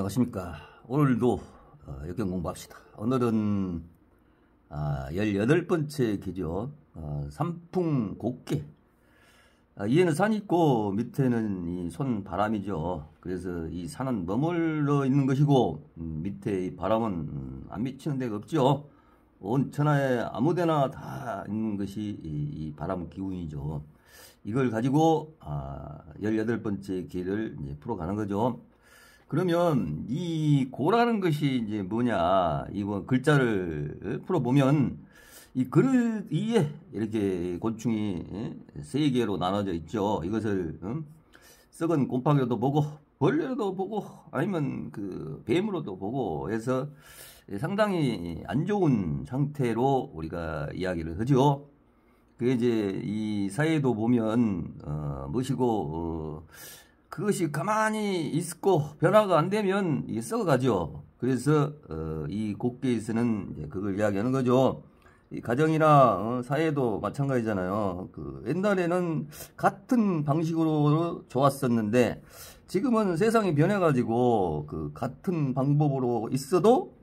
안녕하십니까. 오늘도 역경 공부합시다. 오늘은 18번째 기죠. 삼풍곡계. 위에는 산이 있고 밑에는 이 손바람이죠. 그래서 이 산은 머물러 있는 것이고 밑에 이 바람은 안 미치는 데가 없죠. 온 천하에 아무데나 다 있는 것이 이 바람 기운이죠. 이걸 가지고 18번째 기를 이제 풀어가는 거죠. 그러면 이 고라는 것이 이제 뭐냐, 이거 글자를 풀어보면 이 그릇 위에 이렇게 곤충이 3개로 나눠져 있죠. 이것을 썩은 곰팡이로도 보고 벌레로도 보고 아니면 그 뱀으로도 보고 해서 상당히 안 좋은 상태로 우리가 이야기를 하죠. 그게 이제 이 사회도 보면 뭐시고 그것이 가만히 있고 변화가 안 되면 이게 썩어가죠. 그래서 이 곡계에서는 이제 그걸 이야기하는 거죠. 이 가정이나 사회도 마찬가지잖아요. 그 옛날에는 같은 방식으로 좋았었는데 지금은 세상이 변해가지고 그 같은 방법으로 있어도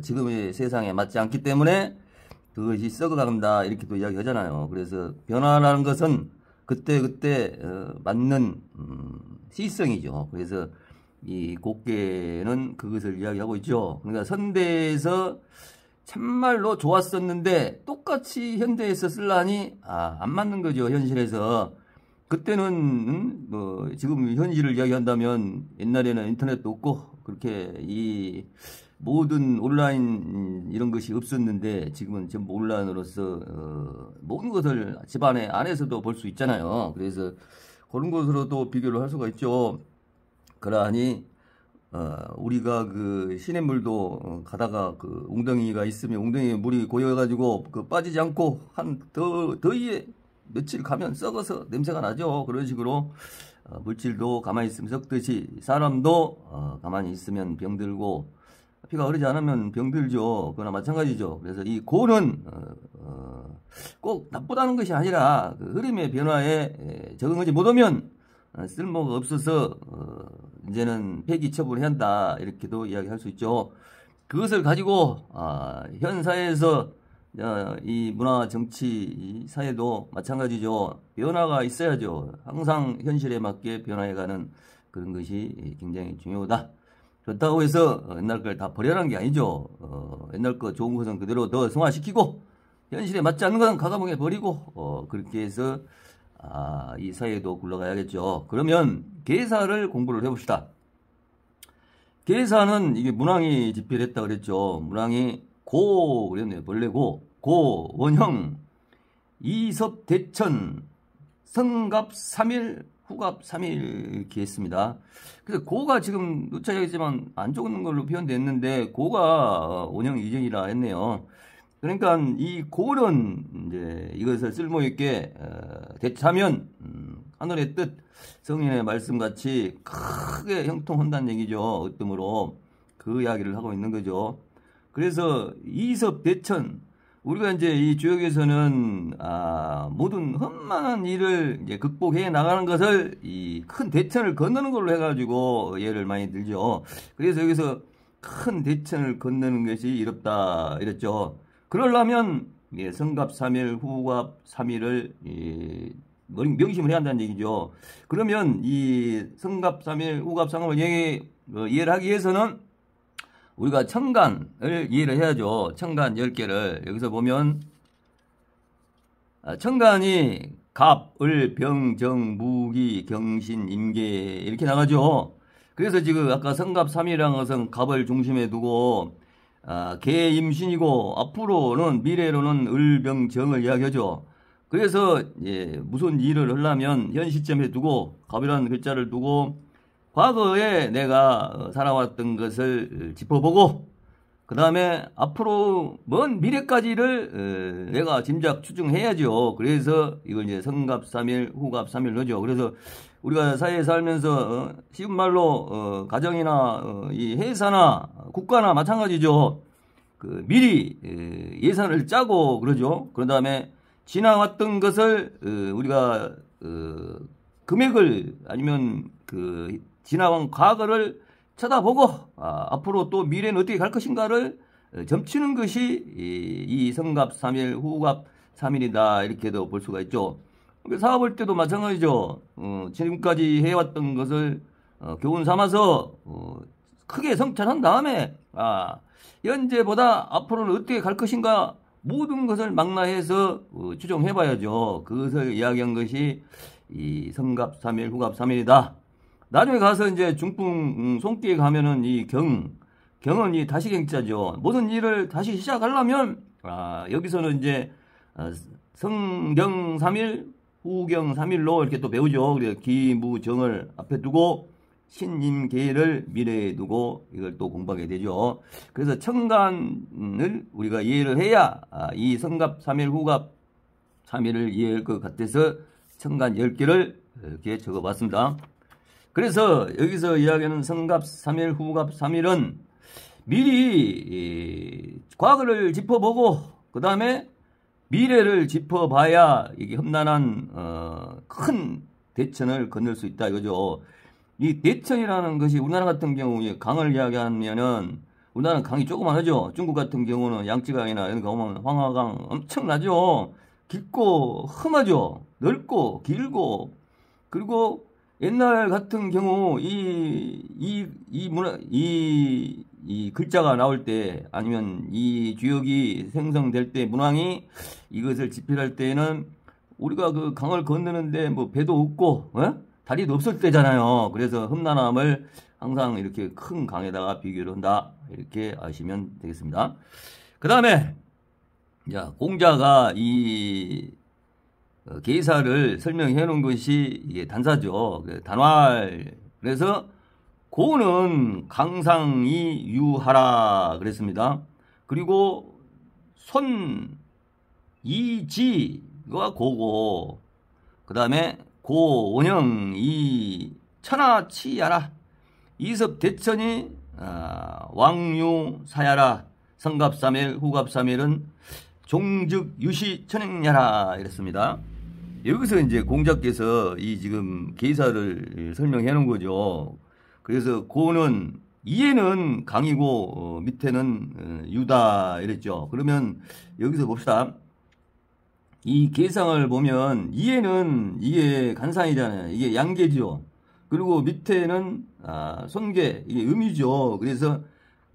지금의 세상에 맞지 않기 때문에 그것이 썩어간다 이렇게도 이야기하잖아요. 그래서 변화라는 것은 그때 맞는 시성이죠. 그래서 이 곡계는 그것을 이야기하고 있죠. 그러니까 선대에서 참말로 좋았었는데 똑같이 현대에서 쓰려니 안 맞는 거죠. 현실에서. 그때는 뭐 지금 현실을 이야기한다면 옛날에는 인터넷도 없고 그렇게 이 모든 온라인 이런 것이 없었는데 지금은 전부 온라인으로서 모든 것을 집안에 안에서도 볼 수 있잖아요. 그래서 그런 것으로도 비교를 할 수가 있죠. 그러하니 우리가 그 시냇물도 가다가 그 웅덩이가 있으면 웅덩이에 물이 고여가지고 그 빠지지 않고 한 더위에 며칠 가면 썩어서 냄새가 나죠. 그런 식으로 물질도 가만히 있으면 썩듯이 사람도 가만히 있으면 병들고 피가 흐르지 않으면 병들죠. 그거나 마찬가지죠. 그래서 이 고는 꼭 나쁘다는 것이 아니라 그 흐름의 변화에 적응하지 못하면 쓸모가 없어서 이제는 폐기 처분해야 한다 이렇게도 이야기할 수 있죠. 그것을 가지고 현 사회에서 이 문화 정치 이 사회도 마찬가지죠. 변화가 있어야죠. 항상 현실에 맞게 변화해가는 그런 것이 굉장히 중요하다. 그렇다고 해서 옛날 걸 다 버려라는 게 아니죠. 옛날 거 좋은 것은 그대로 더 승화시키고 현실에 맞지 않는 것은 가감하게 버리고 그렇게 해서 이 사회도 굴러가야겠죠. 그러면 계사를 공부를 해봅시다. 계사는 이게 문왕이 집필했다 그랬죠. 문왕이 고 그랬네요. 벌레고 고 원형 이섭 대천 성갑 3일 후갑 3일 이렇게 했습니다. 그래서 고가 지금 놓쳐야겠지만 안 좋은 걸로 표현됐는데 고가 원형 이정이라 했네요. 그러니까 이 고는 이제 이것을 쓸모있게 대차면 하늘의 뜻 성인의 말씀같이 크게 형통한다는 얘기죠. 으뜸으로 그 이야기를 하고 있는 거죠. 그래서 이섭 대천 우리가 이제 이 주역에서는 모든 험난한 일을 이제 극복해 나가는 것을 이 큰 대천을 건너는 걸로 해가지고 예를 많이 들죠. 그래서 여기서 큰 대천을 건너는 것이 이롭다 이랬죠. 그러려면 성갑 3일 후갑 3일을 명심을 해야 한다는 얘기죠. 그러면 이 성갑 3일 후갑 3일을 이해를 하기 위해서는 우리가 천간을 이해를 해야죠. 천간 10개를. 여기서 보면 천간이 갑, 을, 병, 정, 무기, 경신, 임계 이렇게 나가죠. 그래서 지금 아까 성갑 3일이라는 것은 갑을 중심에 두고 개, 임신이고 앞으로는 미래로는 을, 병, 정을 이야기하죠. 그래서 무슨 일을 하려면 현 시점에 두고 갑이라는 글자를 두고 과거에 내가 살아왔던 것을 짚어보고 그 다음에 앞으로 먼 미래까지를 내가 짐작 추정해야죠. 그래서 이걸 이제 성갑 3일 후갑 3일 하죠. 그래서 우리가 사회에 살면서 쉬운 말로 가정이나 이 회사나 국가나 마찬가지죠. 그 미리 예산을 짜고 그러죠. 그런 다음에 지나왔던 것을 우리가 금액을 아니면 그 지나온 과거를 쳐다보고 앞으로 또 미래는 어떻게 갈 것인가를 점치는 것이 이 성갑 3일, 후갑 3일이다 이렇게도 볼 수가 있죠. 사업할 때도 마찬가지죠. 지금까지 해왔던 것을 교훈 삼아서 크게 성찰한 다음에 현재보다 앞으로는 어떻게 갈 것인가 모든 것을 망라해서 추정해봐야죠. 그것을 이야기한 것이 이 성갑 3일, 후갑 3일이다. 나중에 가서 이제 중풍 손기에 가면은 이 경은 이 다시경자죠. 모든 일을 다시 시작하려면 여기서는 이제 성경 3일, 후경 3일로 이렇게 또 배우죠. 그래서 기무정을 앞에 두고 신임계를 미래에 두고 이걸 또 공부하게 되죠. 그래서 천간을 우리가 이해를 해야 이 성갑 3일, 후갑 3일을 이해할 것 같아서 천간 10개를 이렇게 적어봤습니다. 그래서 여기서 이야기하는 성갑 3일, 후갑 3일은 미리 과거를 짚어보고 그 다음에 미래를 짚어봐야 이게 험난한 큰 대천을 건널 수 있다 이거죠. 이 대천이라는 것이 우리나라 같은 경우에 강을 이야기하면은 우리나라는 강이 조그만하죠. 중국 같은 경우는 양쯔강이나 이런 거 보면 황하강 엄청나죠. 깊고 험하죠. 넓고 길고 그리고 옛날 같은 경우 이 글자가 나올 때 아니면 이 주역이 생성될 때 문왕이 이것을 집필할 때에는 우리가 그 강을 건너는데 뭐 배도 없고 다리도 없을 때잖아요. 그래서 험난함을 항상 이렇게 큰 강에다가 비교를 한다 이렇게 아시면 되겠습니다. 그 다음에 공자가 이 계사를 설명해 놓은 것이 이게 단사죠. 단활. 그래서 고는 강상이 유하라 그랬습니다. 그리고 손이지가 고고. 그 다음에 고원영이 천하치야라. 이섭대천이 왕유사야라. 성갑3일 후갑3일은 종즉유시천행야라 이랬습니다. 여기서 이제 공자께서 이 지금 계사를 설명해 놓은 거죠. 그래서 고는 이에는 강이고 밑에는 유다 이랬죠. 그러면 여기서 봅시다. 이 계상을 보면 이에는 이게 간상이잖아요. 이게 양계죠. 그리고 밑에는 손계 이게 음이죠. 그래서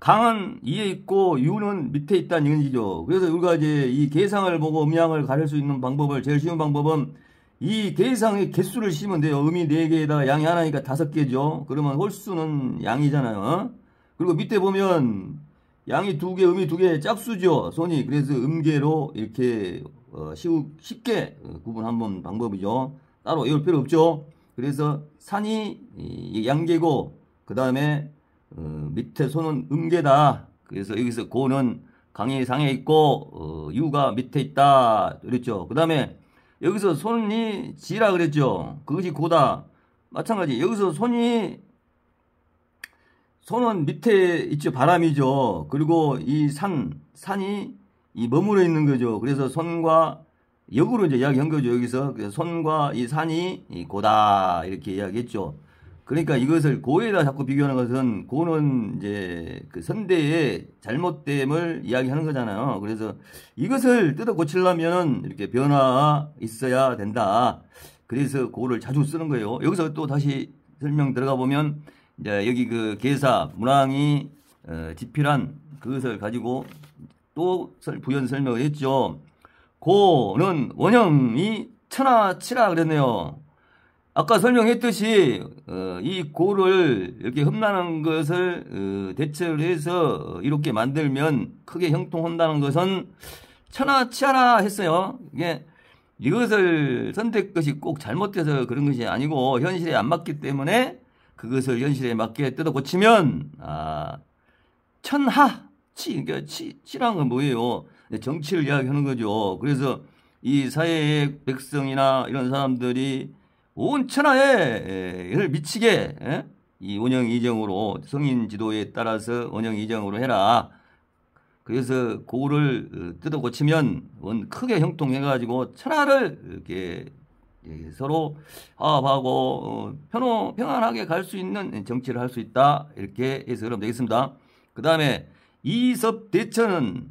강은 이에 있고 유는 밑에 있다는 얘기죠. 그래서 우리가 이제 이 계상을 보고 음양을 가릴 수 있는 방법을 제일 쉬운 방법은 이 계상의 개수를 씌면 돼요. 음이 4개에다가 양이 하나니까 5개죠. 그러면 홀수는 양이잖아요. 그리고 밑에 보면 양이 2개, 음이 2개 짝수죠. 손이. 그래서 음계로 이렇게 쉽게 구분하는 방법이죠. 따로 외울 필요 없죠. 그래서 산이 양계고 그 다음에 밑에 손은 음계다. 그래서 여기서 고는 강이 상에 있고 유가 밑에 있다. 그랬죠. 그 다음에 여기서 손이 지라 그랬죠. 그것이 고다. 마찬가지. 여기서 손은 밑에 있죠. 바람이죠. 그리고 이 산이 머무르 있는 거죠. 그래서 손과 역으로 이제 이야기한 거죠. 여기서. 그래서 손과 이 산이 고다. 이렇게 이야기했죠. 그러니까 이것을 고에다 자꾸 비교하는 것은 고는 이제 그 선대의 잘못됨을 이야기하는 거잖아요. 그래서 이것을 뜯어 고치려면 이렇게 변화가 있어야 된다. 그래서 고를 자주 쓰는 거예요. 여기서 또 다시 설명 들어가 보면 이제 여기 그 계사 문왕이 집필한 그것을 가지고 또 부연 설명을 했죠. 고는 원형이 천하치라 그랬네요. 아까 설명했듯이 이 고를 이렇게 험난한 것을 대처를 해서 이렇게 만들면 크게 형통한다는 것은 천하치하라 했어요. 이것을 선택 것이 꼭 잘못돼서 그런 것이 아니고 현실에 안 맞기 때문에 그것을 현실에 맞게 뜯어 고치면 천하치 그러니까 치란 건 뭐예요? 정치를 이야기하는 거죠. 그래서 이 사회의 백성이나 이런 사람들이 온 천하에 미치게 이 원형이정으로 성인 지도에 따라서 원형이정으로 해라. 그래서 고를 뜯어 고치면 크게 형통해가지고 천하를 이렇게 서로 화합하고 평안하게 갈 수 있는 정치를 할 수 있다. 이렇게 해석하면 되겠습니다. 그 다음에 이섭대천은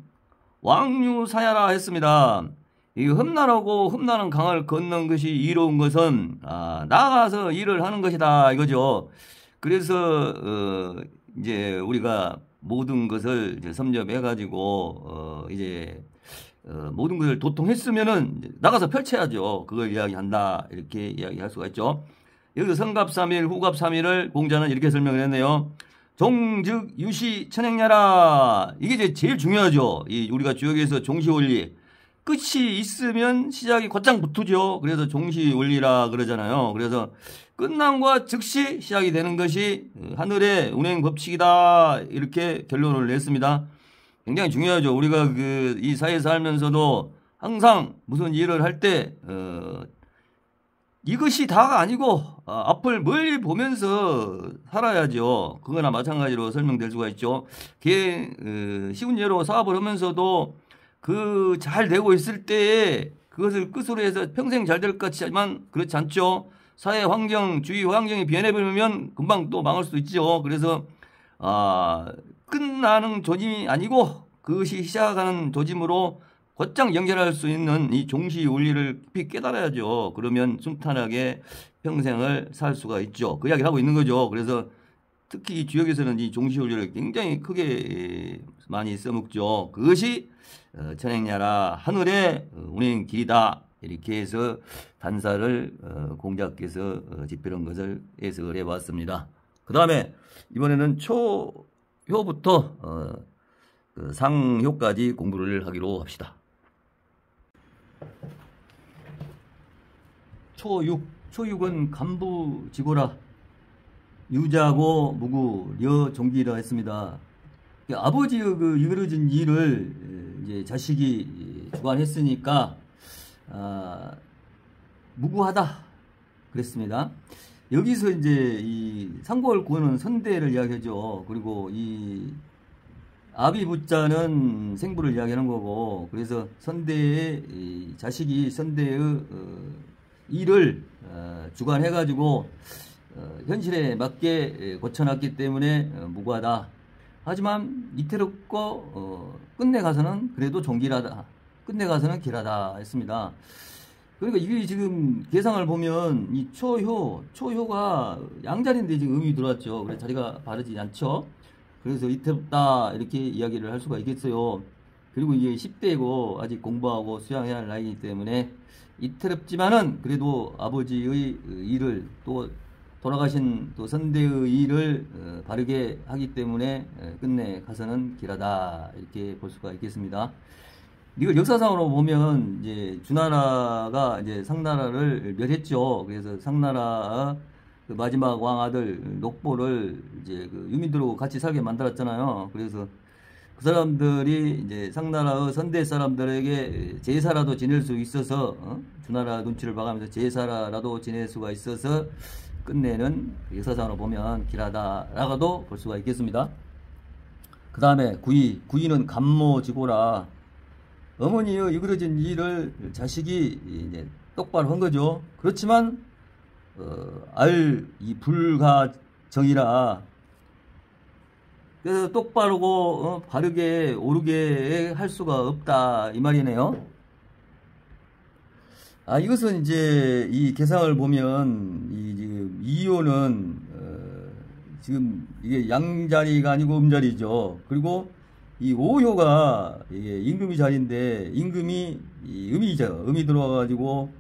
왕유사야라 했습니다. 이 험난하고 험난한 강을 건넌 것이 이로운 것은 나가서 일을 하는 것이다 이거죠. 그래서 이제 우리가 모든 것을 이제 섭렵해 가지고 이제 모든 것을 도통했으면은 나가서 펼쳐야죠. 그걸 이야기한다 이렇게 이야기할 수가 있죠. 여기서 성갑3일 후갑3일을 공자는 이렇게 설명을 했네요. 종즉 유시 천행야라. 이게 이제 제일 중요하죠. 우리가 주역에서 종시 원리. 끝이 있으면 시작이 곧장 붙으죠. 그래서 종시 원리라 그러잖아요. 그래서 끝남과 즉시 시작이 되는 것이 하늘의 운행 법칙이다. 이렇게 결론을 냈습니다. 굉장히 중요하죠. 우리가 이 사회에 살면서도 항상 무슨 일을 할 때, 이것이 다가 아니고 앞을 멀리 보면서 살아야죠. 그거나 마찬가지로 설명될 수가 있죠. 쉬운 예로 사업을 하면서도 잘 되고 있을 때에 그것을 끝으로 해서 평생 잘 될 것 같지만 그렇지 않죠. 사회 환경, 주위 환경이 변해버리면 금방 또 망할 수도 있죠. 그래서 끝나는 조짐이 아니고 그것이 시작하는 조짐으로 곧장 연결할 수 있는 이 종시 원리를 깊이 깨달아야죠. 그러면 순탄하게 평생을 살 수가 있죠. 그 이야기를 하고 있는 거죠. 그래서 특히 이 주역에서는 이 종시 원리를 굉장히 크게 많이 써먹죠. 그것이 천행야라 하늘의 운행 길이다. 이렇게 해서 단사를 공자께서 집필한 것을 해석을 해봤습니다. 그 다음에 이번에는 초효부터 상효까지 공부를 하기로 합시다. 초육은 간부지고라 유자고 무구 여종기라 했습니다. 아버지의 이그러진 일을 이제 자식이 주관했으니까 무구하다 그랬습니다. 여기서 이제 이 상고를 구하는 선대를 이야기하죠. 그리고 이 아비부자는 생부를 이야기하는 거고, 그래서 선대의 자식이 선대의 일을 주관해가지고 현실에 맞게 고쳐놨기 때문에 무구하다. 하지만 이태롭고 끝내 가서는 그래도 종길하다. 끝내 가서는 길하다 했습니다. 그러니까 이게 지금 계상을 보면 이 초효가 양자리인데 지금 음이 들어왔죠. 그래서 자리가 바르지 않죠. 그래서 이태롭다 이렇게 이야기를 할 수가 있겠어요. 그리고 이게 10대이고 아직 공부하고 수양해야 할 나이이기 때문에 이태롭지만은 그래도 아버지의 일을 또 돌아가신 또 선대의 일을 바르게 하기 때문에 끝내 가서는 길하다 이렇게 볼 수가 있겠습니다. 이걸 역사상으로 보면 이제 주나라가 이제 상나라를 멸했죠. 그래서 상나라 마지막 왕 아들 녹보를 이제 유민들하고 같이 살게 만들었잖아요. 그래서 그 사람들이 이제 상나라의 선대 사람들에게 제사라도 지낼 수 있어서 주나라 눈치를 봐가면서 제사라도 지낼 수가 있어서 끝내는 역사상으로 보면 길하다라고도 볼 수가 있겠습니다. 그 다음에 구이는 간모지고라. 어머니의 이그러진 일을 자식이 이제 똑바로 한 거죠. 그렇지만 이 불가정이라 그래서 똑바르고 바르게 옳게 할 수가 없다 이 말이네요. 이것은 이제 이 계상을 보면 지금 이효는 지금 이게 양자리가 아니고 음자리죠. 그리고 이 오효가 이게 임금이 자리인데 임금이 음이죠. 음이 들어와가지고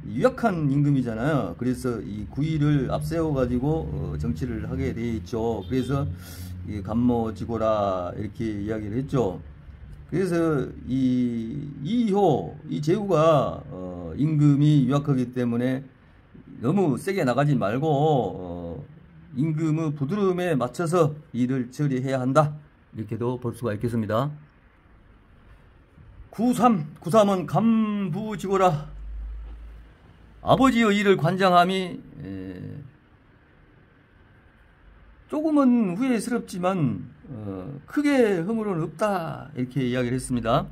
유약한 임금이잖아요. 그래서 이 구이를 앞세워가지고 정치를 하게 돼 있죠. 그래서 이 간모지고라 이렇게 이야기를 했죠. 그래서 이 제후가 임금이 유약하기 때문에 너무 세게 나가지 말고 임금의 부드러움에 맞춰서 일을 처리해야 한다. 이렇게도 볼 수가 있겠습니다. 93은 간부지고라. 아버지의 일을 관장함이 조금은 후회스럽지만 크게 허물은 없다 이렇게 이야기를 했습니다.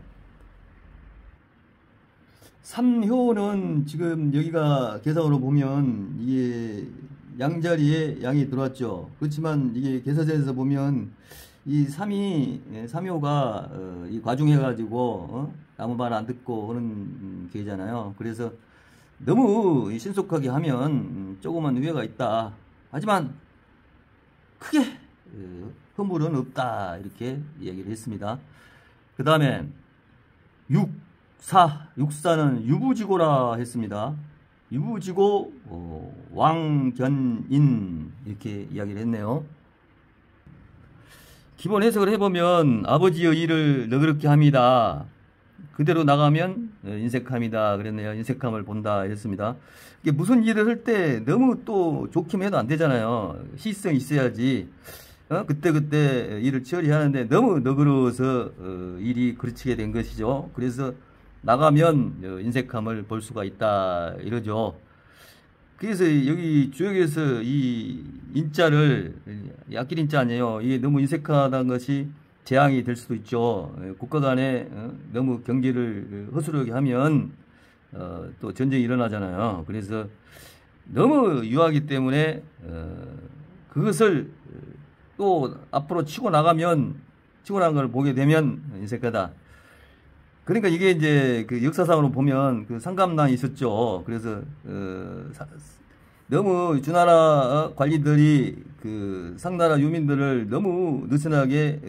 3효는 지금 여기가 계상으로 보면 이게 양자리에 양이 들어왔죠. 그렇지만 이게 계사전에서 보면 이 3효가 이 과중해가지고 아무 말 안 듣고 하는 게잖아요. 그래서 너무 신속하게 하면 조그만 우회가 있다. 하지만 크게 허물은 없다. 이렇게 이야기를 했습니다. 그 다음에 육사는 유부지고라 했습니다. 유부지고 왕견인 이렇게 이야기를 했네요. 기본 해석을 해보면 아버지의 일을 너그럽게 합니다. 그대로 나가면 인색함이다 그랬네요. 인색함을 본다 이랬습니다. 이게 무슨 일을 할 때 너무 또 좋기만 해도 안 되잖아요. 시성이 있어야지. 그때 일을 처리하는데 너무 너그러워서 일이 그르치게 된 것이죠. 그래서 나가면 인색함을 볼 수가 있다 이러죠. 그래서 여기 주역에서 이 인자를 약길 인자 아니에요. 이게 너무 인색하다는 것이 재앙이 될 수도 있죠. 국가 간에 너무 경계를 허술하게 하면 또 전쟁이 일어나잖아요. 그래서 너무 유하기 때문에 그것을 또 앞으로 치고 나가면 치고 나간 걸 보게 되면 인색하다. 그러니까 이게 이제 그 역사상으로 보면 그 상감난이 있었죠. 그래서 너무 주나라 관리들이 그 상나라 유민들을 너무 느슨하게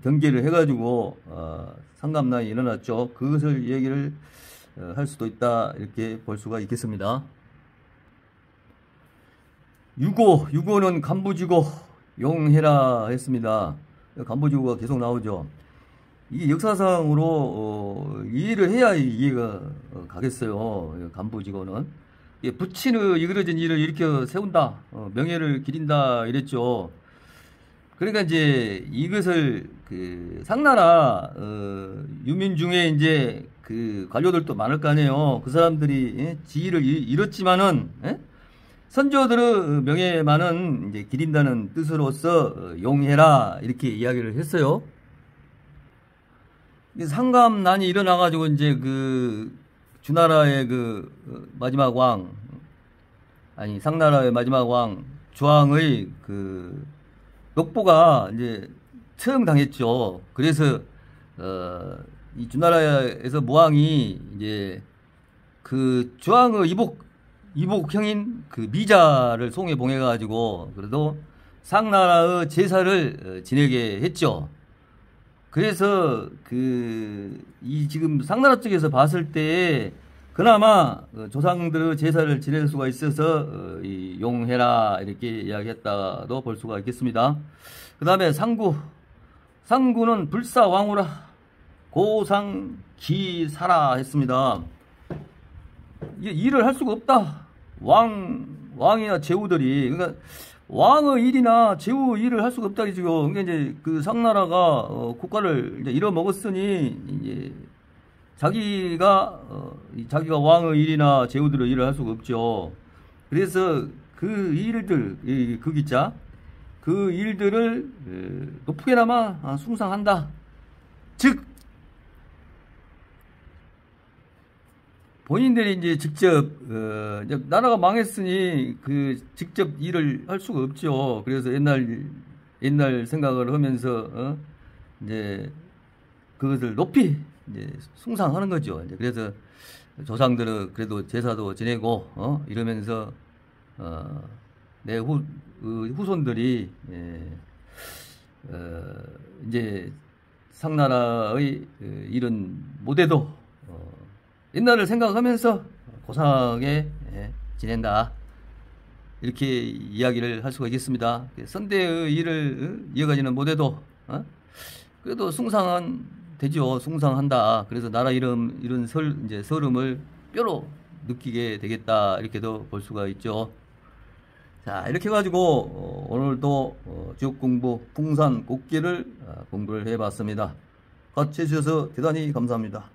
경계를 해가지고 상감난이 일어났죠. 그것을 얘기를 할 수도 있다 이렇게 볼 수가 있겠습니다. 유고는 간부지고 용해라 했습니다. 간부지고가 계속 나오죠. 이게 역사상으로 이해를 해야 이해가 가겠어요. 간부지고는 부친의 이그러진 일을 일으켜 세운다, 명예를 기린다 이랬죠. 그러니까 이제 이것을 그 상나라 유민 중에 이제 그 관료들도 많을 거 아니에요. 그 사람들이 지위를 잃었지만은 선조들의 명예만은 이제 기린다는 뜻으로서 용해라 이렇게 이야기를 했어요. 상감난이 일어나가지고 이제 그 주나라의 그 마지막 왕, 아니 상나라의 마지막 왕 주왕의 그 녹보가 이제 처형 당했죠. 그래서 이 주나라에서 무왕이 이제 그 주왕의 이복형인 그 미자를 송에 봉해가지고 그래도 상나라의 제사를 지내게 했죠. 그래서 이 지금 상나라 쪽에서 봤을 때 그나마 조상들의 제사를 지낼 수가 있어서 이 용해라 이렇게 이야기했다도 볼 수가 있겠습니다. 그 다음에 상구는 불사왕후라 고상기사라 했습니다. 일을 할 수가 없다. 왕이나 제후들이, 그러니까 왕의 일이나 제후 일을 할 수가 없다 이죠. 그러니까 이제 그 상나라가 국가를 이제 잃어먹었으니 이제 자기가 왕의 일이나 제후들의 일을 할 수가 없죠. 그래서 그 일들, 그 일들을 높게나마 숭상한다. 즉 본인들이 이제 직접 나라가 망했으니 그 직접 일을 할 수가 없죠. 그래서 옛날 생각을 하면서 이제 그것을 높이 이제 숭상하는 거죠. 이제 그래서 조상들은 그래도 제사도 지내고 이러면서 내 후손들이 이제 상나라의 이런 모대도 옛날을 생각하면서 고상하게 지낸다. 이렇게 이야기를 할 수가 있겠습니다. 선대의 일을 이어가지는 못해도 그래도 숭상은 되죠. 숭상한다. 그래서 나라 이런 이제 서름을 뼈로 느끼게 되겠다. 이렇게도 볼 수가 있죠. 자, 이렇게 해가지고 오늘도 지옥공부 풍산 곡기를 공부를 해봤습니다. 같이 해주셔서 대단히 감사합니다.